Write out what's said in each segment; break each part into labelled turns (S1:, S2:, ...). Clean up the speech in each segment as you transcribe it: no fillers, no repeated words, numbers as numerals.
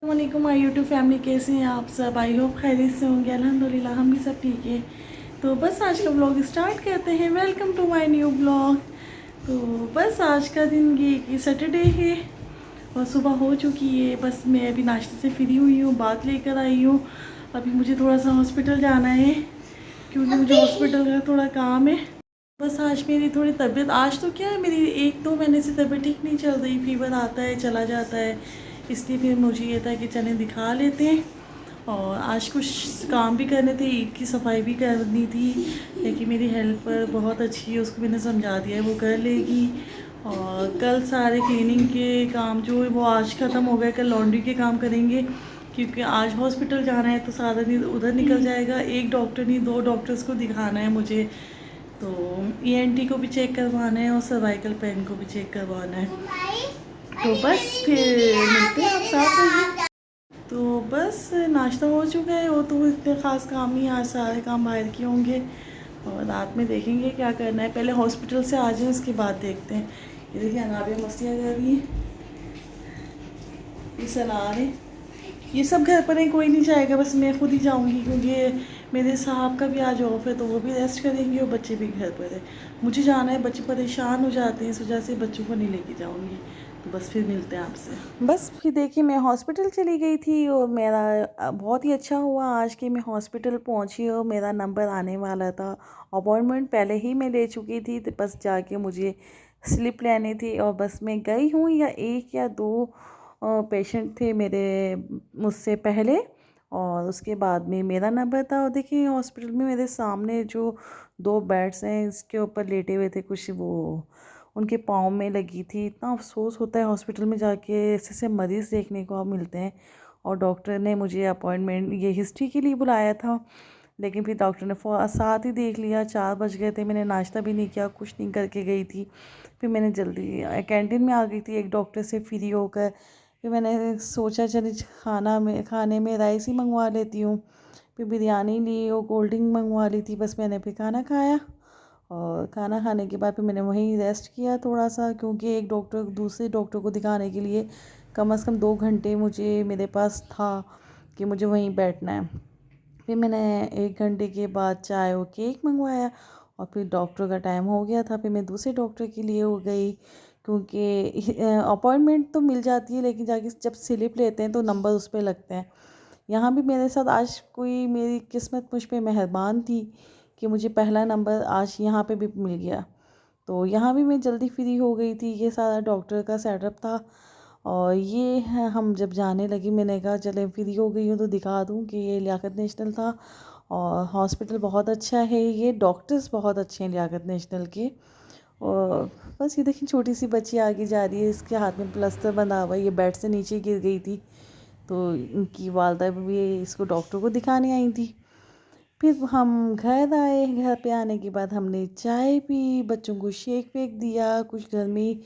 S1: वालेकुम my YouTube family, कैसे हैं आप सब? आई होप खैरियत से होंगे। अल्हम्दुलिल्लाह हम भी सब ठीक है। तो बस आज का ब्लॉग स्टार्ट करते हैं। Welcome to my new blog. तो बस आज का दिन ये सैटरडे है और सुबह हो चुकी है। बस मैं अभी नाश्ते से फ्री हुई हूँ, बात लेकर आई हूँ। अभी मुझे थोड़ा सा हॉस्पिटल जाना है क्योंकि मुझे हॉस्पिटल का थोड़ा काम है। बस आज मेरी थोड़ी तबीयत, आज तो क्या है, मेरी 1-2 महीने से तबीयत ठीक नहीं चल रही। फीवर आता है चला जाता है, इसलिए फिर मुझे ये था कि चलें दिखा लेते हैं। और आज कुछ काम भी करने थे, ईद की सफाई भी करनी थी। लेकिन मेरी हेल्पर बहुत अच्छी है, उसको मैंने समझा दिया है, वो कर लेगी। और कल सारे क्लीनिंग के काम जो है वो आज ख़त्म हो गए। कल लॉन्ड्री के काम करेंगे क्योंकि आज हॉस्पिटल जाना है तो सारा दिन उधर निकल जाएगा। एक डॉक्टर नहीं, 2 डॉक्टर्स को दिखाना है मुझे। तो ईएनटी को भी चेक करवाना है और सर्वाइकल पेन को भी चेक करवाना है। तो बस फिर मिलते हैं आप 7 बजे। तो बस नाश्ता हो चुका है, वो तो इतने ख़ास काम नहीं, आज सारे काम बाहर के होंगे और रात में देखेंगे क्या करना है। पहले हॉस्पिटल से आ जाए उसके बाद देखते हैं। ये देखिए अनाबिया मस्तियाँ कर रही हैं, ये सना रहे। ये सब घर पर है, कोई नहीं जाएगा, बस मैं खुद ही जाऊंगी क्योंकि मेरे साहब का भी आज ऑफ है तो वो भी रेस्ट करेंगे और बच्चे भी घर पर है। मुझे जाना है, बच्चे परेशान हो जाते हैं, इस वजह से बच्चों को नहीं लेके जाऊंगी। तो बस फिर मिलते हैं आपसे। बस फिर देखिए मैं हॉस्पिटल चली गई थी और मेरा बहुत ही अच्छा हुआ आज कि मैं हॉस्पिटल पहुंची और मेरा नंबर आने वाला था। अपॉइंटमेंट पहले ही मैं ले चुकी थी, तो बस जाके मुझे स्लिप लेनी थी और बस मैं गई हूँ। या 1 या 2 पेशेंट थे मेरे मुझसे पहले और उसके बाद में मेरा नंबर था। और देखिए हॉस्पिटल में मेरे सामने जो 2 बेड्स हैं इसके ऊपर लेटे हुए थे कुछ, वो उनके पाँव में लगी थी। इतना अफसोस होता है हॉस्पिटल में जाके, ऐसे ऐसे मरीज़ देखने को मिलते हैं। और डॉक्टर ने मुझे अपॉइंटमेंट ये हिस्ट्री के लिए बुलाया था, लेकिन फिर डॉक्टर ने साथ ही देख लिया। 4 बज गए थे, मैंने नाश्ता भी नहीं किया, कुछ नहीं करके गई थी। फिर मैंने जल्दी कैंटीन में आ गई थी एक डॉक्टर से फ्री होकर। फिर मैंने सोचा चलिए खाने में राइस ही मंगवा लेती हूँ। फिर बिरयानी ली और कोल्ड ड्रिंक मंगवा ली थी। बस मैंने फिर खाना खाया और खाना खाने के बाद फिर मैंने वहीं रेस्ट किया थोड़ा सा, क्योंकि एक डॉक्टर दूसरे डॉक्टर को दिखाने के लिए कम से कम 2 घंटे मुझे मेरे पास था कि मुझे वहीं बैठना है। फिर मैंने 1 घंटे के बाद चाय और केक मंगवाया और फिर डॉक्टर का टाइम हो गया था। फिर मैं दूसरे डॉक्टर के लिए हो गई क्योंकि अपॉइंटमेंट तो मिल जाती है लेकिन जाके जब स्लिप लेते हैं तो नंबर उस पर लगते हैं। यहाँ भी मेरे साथ आज कोई, मेरी किस्मत मुझ पे मेहरबान थी कि मुझे पहला नंबर आज यहाँ पे भी मिल गया। तो यहाँ भी मैं जल्दी फ्री हो गई थी। ये सारा डॉक्टर का सेटअप था और ये हम जब जाने लगी मैंने कहा चले फ्री हो गई हूँ तो दिखा दूँ कि ये लियाकत नेशनल था। और हॉस्पिटल बहुत अच्छा है, ये डॉक्टर्स बहुत अच्छे हैं लियाकत नेशनल के। और बस ये देखिए छोटी सी बच्ची आगे जा रही है, इसके हाथ में प्लास्टर बंधा हुआ है, ये बेड से नीचे गिर गई थी तो इनकी वालदा भी इसको डॉक्टर को दिखाने आई थी। फिर हम घर आए, घर पे आने के बाद हमने चाय पी, बच्चों को शेक वेक दिया, कुछ घर में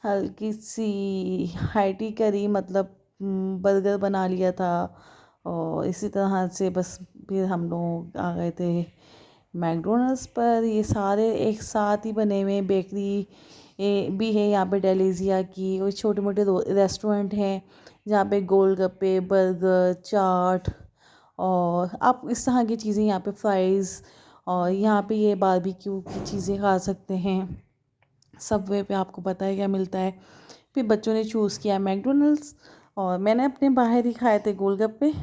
S1: हल्की सी हाइटी करी, मतलब बर्गर बना लिया था। और इसी तरह से बस फिर हम लोग आ गए थे मैकडोनल्ड्स पर। ये सारे एक साथ ही बने हुए बेकरी भी है यहाँ पे डेलीजिया की, और छोटे मोटे रेस्टोरेंट हैं जहाँ पे गोलगप्पे, बर्गर, चाट और आप इस तरह की चीज़ें, यहाँ पे फ्राइज़, और यहाँ पे ये बारबेक्यू की चीज़ें खा सकते हैं। सबवे पे आपको पता है क्या मिलता है। फिर बच्चों ने चूज़ किया मैकडोनल्ड्स और मैंने अपने बाहर ही खाए थे गोलगप्पे।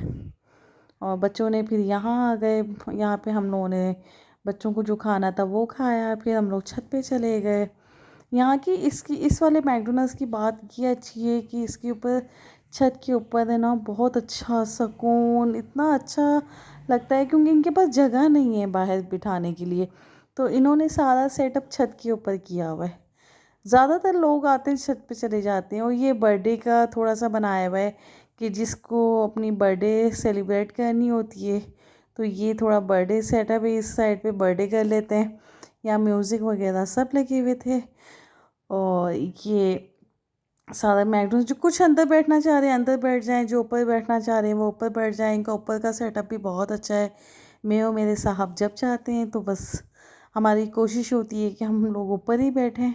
S1: और बच्चों ने फिर यहाँ आ गए, यहाँ पे हम लोगों ने बच्चों को जो खाना था वो खाया। फिर हम लोग छत पे चले गए। यहाँ की इस वाले मैकडोनल्ड्स की बात ये अच्छी है कि इसके ऊपर, छत के ऊपर है ना, बहुत अच्छा सुकून, इतना अच्छा लगता है क्योंकि इनके पास जगह नहीं है बाहर बिठाने के लिए, तो इन्होंने सारा सेटअप छत के ऊपर किया हुआ है। ज़्यादातर लोग आते हैं छत पे चले जाते हैं। और ये बर्थडे का थोड़ा सा बनाया हुआ है कि जिसको अपनी बर्थडे सेलिब्रेट करनी होती है तो ये थोड़ा बर्थडे सेटअप है, इस साइड पे बर्थडे कर लेते हैं। यहाँ म्यूज़िक वगैरह सब लगे हुए थे। और ये सारा मैकडोनल्ड, जो कुछ अंदर बैठना चाह रहे हैं अंदर बैठ जाएं, जो ऊपर बैठना चाह रहे हैं वो ऊपर बैठ जाएं। इनका ऊपर का सेटअप भी बहुत अच्छा है। मैं और मेरे साहब जब चाहते हैं तो बस हमारी कोशिश होती है कि हम लोग ऊपर ही बैठें।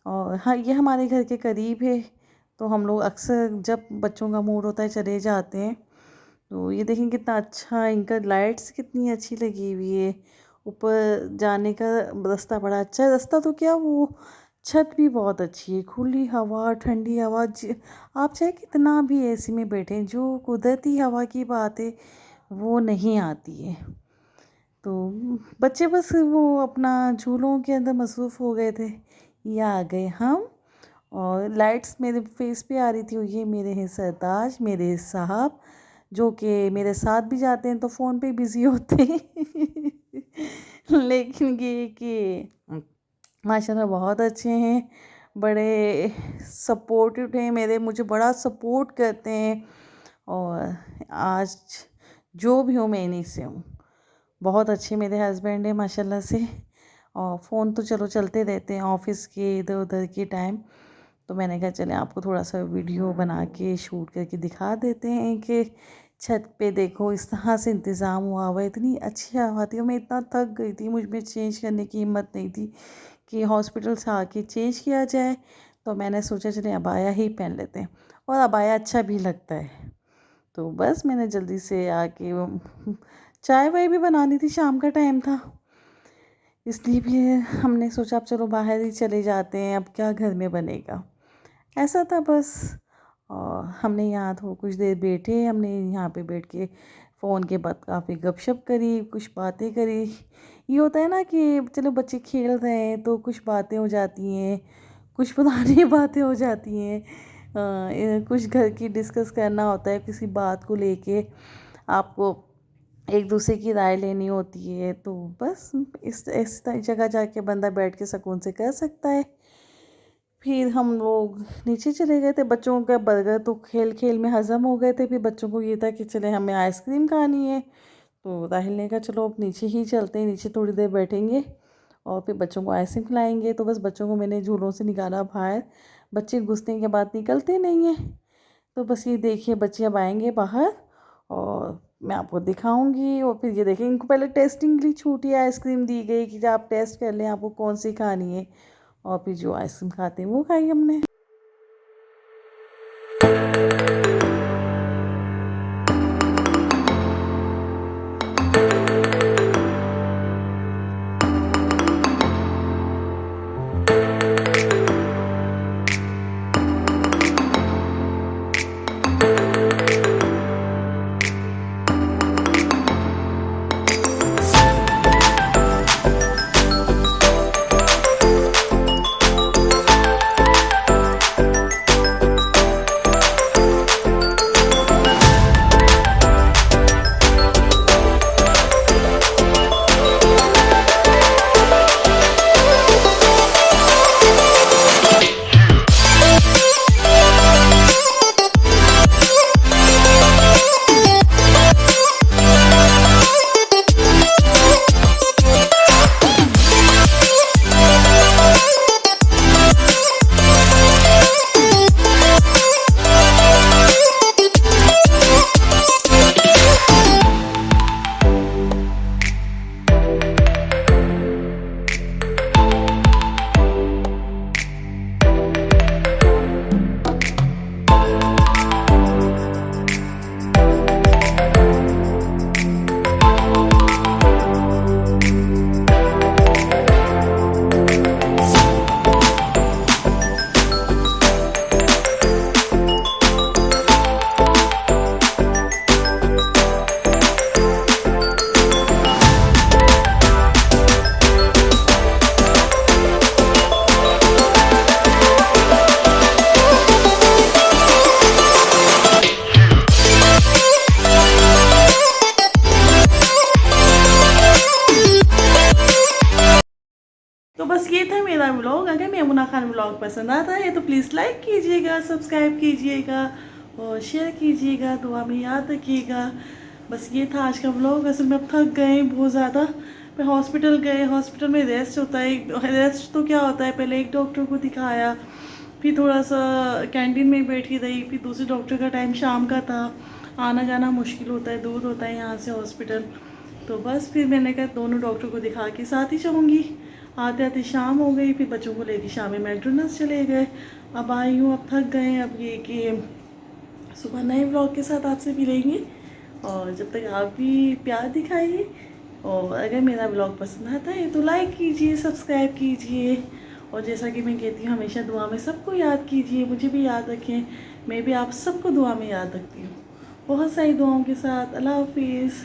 S1: और हाँ, ये हमारे घर के करीब है तो हम लोग अक्सर जब बच्चों का मूड होता है चले जाते हैं। तो ये देखें कितना अच्छा इनका लाइट्स कितनी अच्छी लगी हुई है। ऊपर जाने का रास्ता बड़ा अच्छा है, रास्ता तो क्या वो छत भी बहुत अच्छी है, खुली हवा ठंडी हवा। आप चाहे कितना भी एसी में बैठें, जो कुदरती हवा की बात है वो नहीं आती है। तो बच्चे बस वो अपना झूलों के अंदर मसरूफ़ हो गए थे, ये आ गए हम। और लाइट्स मेरे फेस पे आ रही थी, और ये मेरे हैं सरताज, मेरे साहब, जो कि मेरे साथ भी जाते हैं तो फ़ोन पे बिज़ी होते हैं लेकिन ये कि माशाल्लाह बहुत अच्छे हैं, बड़े सपोर्टिव हैं मेरे, मुझे बड़ा सपोर्ट करते हैं। और आज जो भी हूँ मैं इन्हीं से हूँ। बहुत अच्छे मेरे हस्बैंड हैं माशाल्लाह से। और फ़ोन तो चलो चलते रहते हैं ऑफ़िस के इधर उधर के टाइम। तो मैंने कहा चलें आपको थोड़ा सा वीडियो बना के शूट करके दिखा देते हैं कि छत पे देखो इस तरह से इंतज़ाम हुआ हुआ है, इतनी अच्छी हवा थी और मैं इतना थक गई थी, मुझ में चेंज करने की हिम्मत नहीं थी कि हॉस्पिटल से आके चेंज किया जाए। तो मैंने सोचा चले अबाया ही पहन लेते हैं, और अबाया अच्छा भी लगता है। तो बस मैंने जल्दी से आके चाय वाय भी बनानी थी, शाम का टाइम था, इसलिए भी हमने सोचा अब चलो बाहर ही चले जाते हैं, अब क्या घर में बनेगा, ऐसा था बस। और हमने यहाँ तो कुछ देर बैठे, हमने यहाँ पे बैठ के फ़ोन के बाद काफ़ी गपशप करी, कुछ बातें करी। ये होता है ना कि चलो बच्चे खेल रहे हैं तो कुछ बातें हो जाती हैं, कुछ पुरानी बातें हो जाती हैं, कुछ घर की डिस्कस करना होता है, किसी बात को लेके आपको एक दूसरे की राय लेनी होती है। तो बस इस जगह जाके बंदा बैठ के सुकून से कर सकता है। फिर हम लोग नीचे चले गए थे, बच्चों का बर्गर तो खेल खेल में हज़म हो गए थे। फिर बच्चों को ये था कि चले हमें आइसक्रीम खानी है, तो राहिल ने कहा चलो अब नीचे ही चलते हैं, नीचे थोड़ी देर बैठेंगे और फिर बच्चों को आइसक्रीम खिलाएंगे। तो बस बच्चों को मैंने झूलों से निकाला बाहर, बच्चे घुसने के बाद निकलते नहीं हैं। तो बस ये देखिए बच्चे अब आएंगे बाहर और मैं आपको दिखाऊंगी। और फिर ये देखिए इनको पहले टेस्टिंग के लिए छोटी आइसक्रीम दी गई कि आप टेस्ट कर लें आपको कौन सी खानी है, और फिर जो आइसक्रीम खाते हैं वो खाई हमने। तो बस ये था मेरा व्लॉग। अगर मेमुना खान व्लॉग पसंद आता है तो प्लीज़ लाइक कीजिएगा, सब्सक्राइब कीजिएगा और शेयर कीजिएगा, दुआ में याद रखिएगा। बस ये था आज का व्लॉग। असल में अब थक गए बहुत ज़्यादा, फिर हॉस्पिटल गए, हॉस्पिटल में रेस्ट होता है। रेस्ट तो क्या होता है, पहले एक डॉक्टर को दिखाया, फिर थोड़ा सा कैंटीन में बैठी रही, फिर दूसरे डॉक्टर का टाइम शाम का था, आना जाना मुश्किल होता है, दूर होता है यहाँ से हॉस्पिटल। तो बस फिर मैंने कहा दोनों डॉक्टर को दिखा के साथ ही जाऊँगी। आते आते शाम हो गई, फिर बच्चों को लेके शाम में मैकडोनल्ड्स चले गए अब आई हूँ, अब थक गए। अब ये कि सुबह नए ब्लॉग के साथ आपसे मिलेंगे, और जब तक आप भी प्यार दिखाइए, और अगर मेरा ब्लॉग पसंद आता है तो लाइक कीजिए, सब्सक्राइब कीजिए, और जैसा कि मैं कहती हूँ हमेशा दुआ में सबको याद कीजिए, मुझे भी याद रखें, मैं भी आप सबको दुआ में याद रखती हूँ। बहुत सारी दुआओं के साथ। अल्लाह हाफिज़।